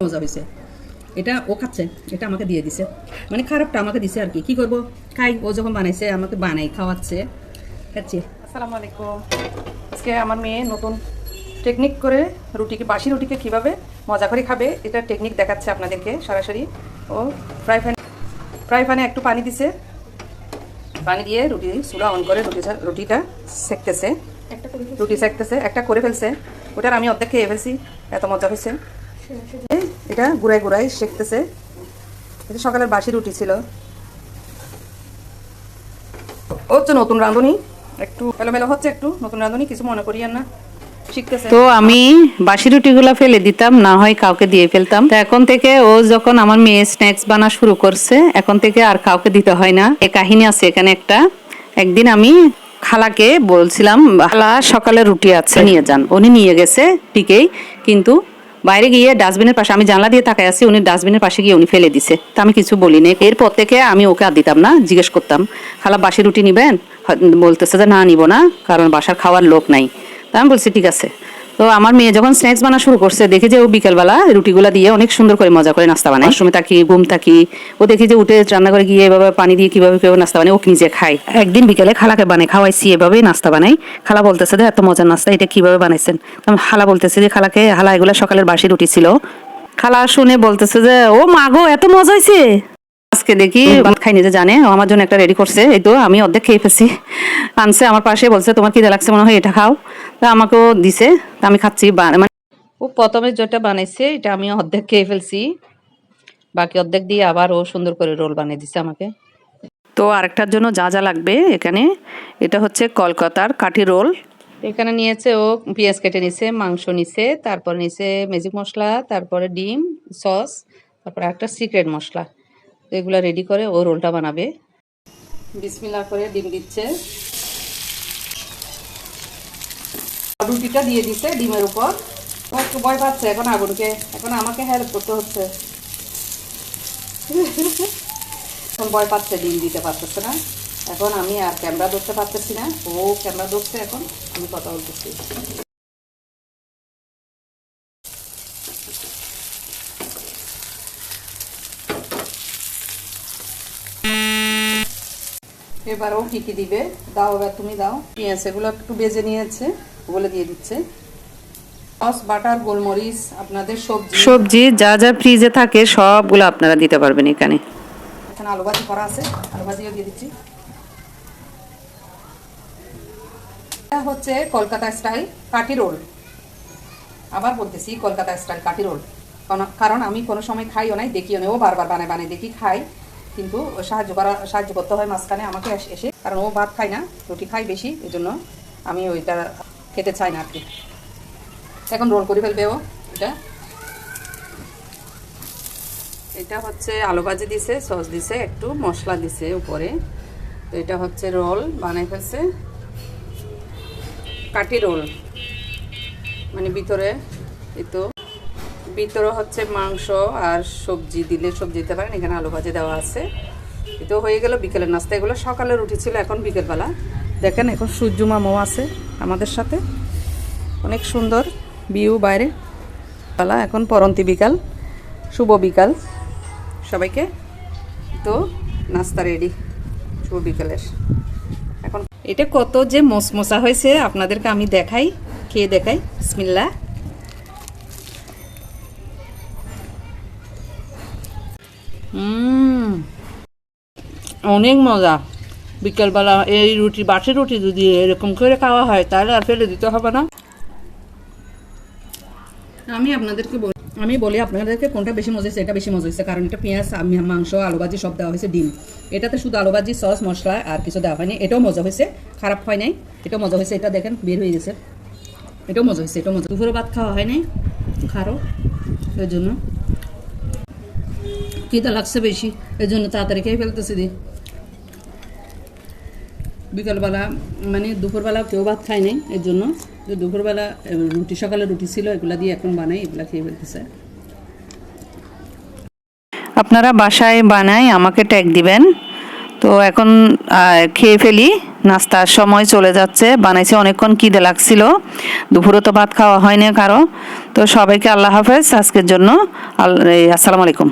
মজা হয়েছে। এটা ও খাচ্ছে, এটা আমাকে দিয়ে দিছে, মানে খারাপটা আমাকে দিছে আর কি। কি করবো, খাই। ও যখন বানাইছে আমাকে বানাই খাওয়াচ্ছে, খাচ্ছি। আসসালামু আলাইকুম। আজকে আমার মেয়ে নতুন টেকনিক করে রুটিকে, বাসি রুটিকে কীভাবে মজা করে খাবে এটা টেকনিক দেখাচ্ছে আপনাদেরকে সরাসরি। ও ফ্রাই প্যানে একটু পানি দিছে, পানি দিয়ে রুটি চুলা অন করে রুটিটা সেকতেছে, রুটি সেকতেছে। একটা করে ফেলছে, ওটার আমি অর্ধেক খেয়ে ফেলছি, এত মজা হয়েছে। এটা গুড়াই গুড়াই সেকতেছে। এটা সকালের বাসি রুটি ছিল। হচ্ছে নতুন রাঁধুনি, একটু এলোমেলো হচ্ছে, একটু নতুন রাঁধুনি, কিছু মনে করিয়েন না, শিখতেছে। তো আমি বাসি রুটিগুলো ফেলে দিতাম, না হয় কাউকে দিয়ে ফেলতাম। তো এখন থেকে ও যখন আমার মেয়ে স্ন্যাক্স বানা শুরু করছে, এখন থেকে আর কাউকে দিতে হয় না। এই কাহিনী আছে এখানে একটা। একদিন আমি খালাকে বলছিলাম, খালা সকালে রুটি আছে নিয়ে যান। উনি নিয়ে গেছে ঠিকই, কিন্তু বাইরে গিয়ে ডাস্টবিনের পাশে, আমি জানলা দিয়ে তাকাই আছি, উনি ডাস্টবিনের পাশে গিয়ে উনি ফেলে দিছে। তো আমি কিছু বলিনি। এরপর থেকে আমি ওকে আর দিতাম না, জিজ্ঞেস করতাম, খালা বাসি রুটি নিবেন? বলতেছে যে না নিব না, কারণ বাসার খাওয়ার লোক নাই। তা আমি বলছি ঠিক আছে। তো আমার মেয়ে যখন স্ন্যাক্স বানা শুরু করছে, দেখি যে ও বিকেলবেলা রুটিগুলা দিয়ে অনেক সুন্দর করে মজা করে নাস্তা বানায়। সময় থাকি, ঘুম থাকি, ও দেখি যে উঠে রান্না করে গিয়ে এভাবে পানি দিয়ে কিভাবে কিভাবে নাস্তা বানায়, ও নিজে খায়। একদিন বিকেলে খালাকে বানাই খাওয়াইছি, এভাবে নাস্তা বানাই। খালা বলতেছে যে এত মজার নাস্তা, এটা কিভাবে বানাইছেন? খালা বলতেছে যে খালা এগুলা সকালের বাসি রুটি ছিল। খালা শুনে বলতেছে যে ও মা গো, এত মজা হয়েছে। আজকে দেখি খাই নিজে জানে, ও আমার জন্য একটা রেডি করছে। এই তো আমি অর্ধেক খেয়ে ফেলছি। আনছে আমার পাশে, বলছে তোমার খিদে লাগছে মনে হয়, এটা খাও। তা আমাকেও দিছে, তা আমি খাচ্ছি। মানে ও প্রথমে যেটা বানাইছে এটা আমি অর্ধেক খেয়ে ফেলছি, বাকি অর্ধেক দিয়ে আবার ও সুন্দর করে রোল বানিয়ে দিছে আমাকে। তো আরেকটার জন্য যা যা লাগবে এখানে, এটা হচ্ছে কলকাতার কাঠি রোল। এখানে নিয়েছে ও পেঁয়াজ কেটে নিছে, মাংস নিছে, তারপর নিছে ম্যাজিক মশলা, তারপরে ডিম, সস, তারপরে একটা সিক্রেট মশলা। তো এগুলো রেডি করে ও রোলটা বানাবে। বিসমিল্লাহ করে ডিম দিচ্ছে, রুটিটা দিয়ে দিছে ডিমের উপর। ও একটু ভয় পাচ্ছে এখন আগুনকে, এখন আমাকে হেল্প করতে হচ্ছে। এখন ভয় পাচ্ছে, ডিম দিতে পারতেছে না। এখন আমি আর ক্যামেরা ধরতে পারতেছি না, ও ক্যামেরা ধরছে, এখন আমি কথা বলতেছি। এবার ও কি কি দিবে, দাও এবার তুমি দাও। পেঁয়াজ এগুলো একটু বেজে নিয়েছে, ওগুলো দিয়ে দিচ্ছে। সস, বাটার, গোলমরিচ, আপনাদের সবজি যা যা ফ্রিজে থাকে সবগুলো আপনারা দিতে পারবেন এখানে। এখানে আলু ভাজি করা আছে, আলু ভাজিও দিয়ে দিচ্ছি। এটা হচ্ছে কলকাতা স্টাইল কাঠি রোল। আবার বলতেছি কলকাতা স্টাইল কাঠি রোল, কারণ আমি কোনো সময় খাইও নাই, দেখিও নাই। ও বারবার বানায় বানায় দেখি, খাই, কিন্তু সাহায্য করতে হয় মাঝখানে আমাকে এসে, কারণ ও ভাত খায় না, রুটি খাই বেশি, এই জন্য আমি ওইটা খেতে চাই না আর কি। এখন রোল করে ফেলবে ও। এটা হচ্ছে আলু ভাজি দিছে, সস দিছে, একটু মশলা দিছে উপরে। তো এটা হচ্ছে রোল বানাই ফেলছে, কাঠি রোল, মানে ভিতরে ভিতরে হচ্ছে মাংস আর সবজি দিলে সবজি দিতে পারেন। এখানে আলু ভাজি দেওয়া আছে। এতো হয়ে গেল বিকেলের নাস্তা। এগুলো সকালে রুটি ছিল, এখন বিকেলবেলা। দেখেন এখন সূর্য মামাও আছে আমাদের সাথে, অনেক সুন্দর ভিউ বাইরে বেলা। এখন পরন্তি বিকাল, শুভ বিকাল সবাইকে। তো নাস্তা রেডি শুভ বিকালের। এখন এটা কত যে মশমশা হয়েছে আপনাদেরকে আমি দেখাই, খেয়ে দেখাই। বিসমিল্লাহ। অনেক মজা। বিকেলবেলা এই রুটি, বাসি রুটি যদি এরকম করে খাওয়া হয় তাহলে আর ফেলে দিতে হবে না। আমি বলি আপনাদেরকে কোনটা বেশি মজা হয়েছে। এটা বেশি মজা হয়েছে, কারণ এটা পেঁয়াজ, মাংস, আলু ভাজি সব দেওয়া হয়েছে, ডিম। এটাতে শুধু আলু ভাজি, সস, মশলা আর কিছু দেওয়া হয়নি। এটাও মজা হয়েছে, খারাপ হয় নাই, এটাও মজা হয়েছে। এটা দেখেন বের হয়ে গেছে, এটাও মজা হয়েছে, এটাও মজা। দুপুরে ভাত খাওয়া হয় নাই, খারো, এর জন্য খিদা লাগছে বেশি, এর জন্য তাড়াতাড়ি খেয়ে ফেলতেছি। বিকালবেলা মানে দুপুরবেলা কেউ ভাত খায় নাই, এর জন্য দুপুরবেলা রুটি, সকালে রুটি ছিল, এগুলা দিয়ে এখন বানাই, এগুলা খেয়ে ফেলতেছে। আপনারা বাসায় বানাই আমাকে ট্যাগ দিবেন। তো এখন খেয়ে ফেলি। নাস্তার সময় চলে যাচ্ছে, বানাইছে অনেকক্ষণ খিদে লাগছিল, দুপুরে তো ভাত খাওয়া হয়নি কারো। তো সবাইকে আল্লাহ হাফেজ, আজকের জন্য আসসালামু আলাইকুম।